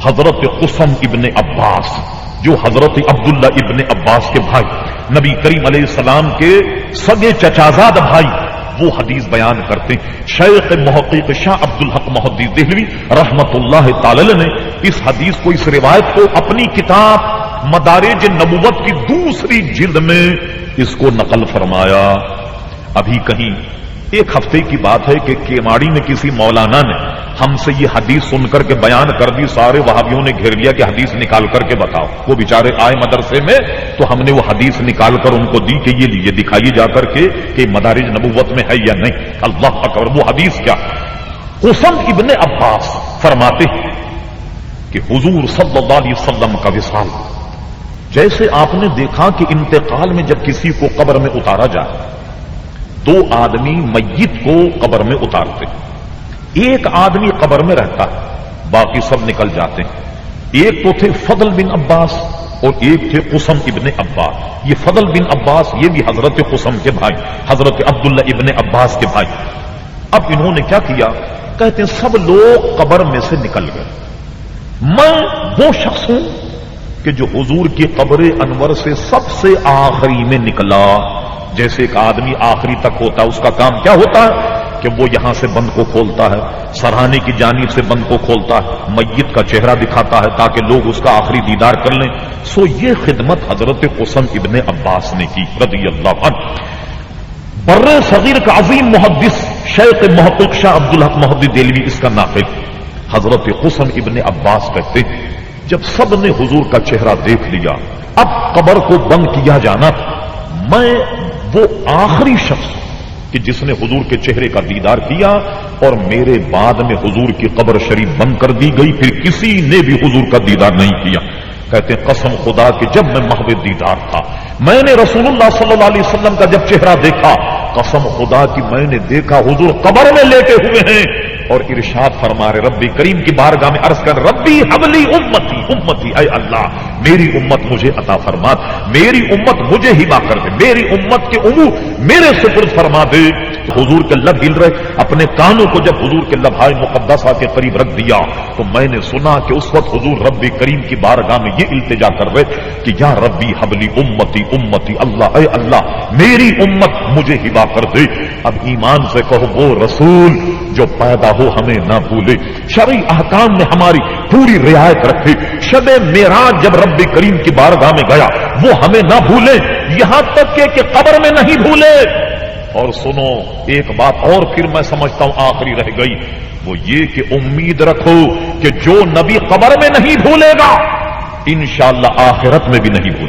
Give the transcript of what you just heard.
حضرت قسم ابن عباس جو حضرت عبداللہ ابن عباس کے بھائی نبی کریم علیہ السلام کے سگے چچازاد بھائی وہ حدیث بیان کرتے ہیں. شیخ محقق شاہ عبدالحق محدث دہلوی رحمت اللہ تعالی نے اس حدیث کو اس روایت کو اپنی کتاب مدارج نبوت کی دوسری جلد میں اس کو نقل فرمایا. ابھی کہیں ایک ہفتے کی بات ہے کہ کیماڑی میں کسی مولانا نے ہم سے یہ حدیث سن کر کے بیان کر دی. سارے وہابیوں نے گھیر لیا کہ حدیث نکال کر کے بتاؤ. وہ بیچارے آئے مدرسے میں تو ہم نے وہ حدیث نکال کر ان کو دی کہ یہ لیجیے دکھائیے جا کر کے کہ مدارج نبوت میں ہے یا نہیں. اللہ اکبر. وہ حدیث کیا؟ قسم ابن عباس فرماتے ہیں کہ حضور صلی اللہ علیہ وسلم کا وصال جیسے آپ نے دیکھا کہ انتقال میں جب کسی کو قبر میں اتارا جائے دو آدمی میت کو قبر میں اتارتے ہیں. ایک آدمی قبر میں رہتا ہے باقی سب نکل جاتے ہیں. ایک تو تھے فضل بن عباس اور ایک تھے قسم ابن عباس. یہ فضل بن عباس یہ بھی حضرت قسم کے بھائی حضرت عبداللہ ابن عباس کے بھائی. اب انہوں نے کیا کیا؟ کہتے ہیں سب لوگ قبر میں سے نکل گئے. میں وہ شخص ہوں کہ جو حضور کی قبر انور سے سب سے آخری میں نکلا. جیسے ایک آدمی آخری تک ہوتا ہے اس کا کام کیا ہوتا ہے کہ وہ یہاں سے بند کو کھولتا ہے, سرہانے کی جانب سے بند کو کھولتا ہے, میت کا چہرہ دکھاتا ہے تاکہ لوگ اس کا آخری دیدار کر لیں. سو یہ خدمت حضرت قسم ابن عباس نے کی رضی اللہ عنہ. بر صغیر کا عظیم محدث شیخ محقق شاہ عبدالحق محدث دہلوی اس کا ناقل حضرت قسم ابن عباس کہتے جب سب نے حضور کا چہرہ دیکھ لیا اب قبر کو بند کیا جانا, میں وہ آخری شخص کہ جس نے حضور کے چہرے کا دیدار کیا اور میرے بعد میں حضور کی قبر شریف بند کر دی گئی. پھر کسی نے بھی حضور کا دیدار نہیں کیا. کہتے ہیں قسم خدا کہ جب میں محو دیدار تھا میں نے رسول اللہ صلی اللہ علیہ وسلم کا جب چہرہ دیکھا, قسم خدا کی میں نے دیکھا حضور قبر میں لیٹے ہوئے ہیں اور ارشاد فرما رہے ربی کریم کی بارگاہ میں عرض کر ربی حبلی امتی امتی, اے اللہ میری امت مجھے عطا فرما, میری امت مجھے ہبا کر دے, میری امت کے امور میرے سپرد فرما دے. حضور کے لب ہل رہے, اپنے کانوں کو جب حضور کے لبھائے مقدسہ کے قریب رکھ دیا تو میں نے سنا کہ اس وقت حضور ربی کریم کی بارگاہ میں یہ التجا کر رہے کہ یا ربی حبلی امتی امتی, اللہ اے اللہ میری امت مجھے ہبا کر دے. اب ایمان سے کہو وہ رسول جو پیدا ہو ہمیں نہ بھولے, شرعی احکام میں ہماری پوری رعایت رکھے, شب معراج جب رب کریم کی بارگاہ میں گیا وہ ہمیں نہ بھولے, یہاں تک کہ قبر میں نہیں بھولے. اور سنو ایک بات اور پھر میں سمجھتا ہوں آخری رہ گئی, وہ یہ کہ امید رکھو کہ جو نبی قبر میں نہیں بھولے گا انشاءاللہ آخرت میں بھی نہیں بھولے.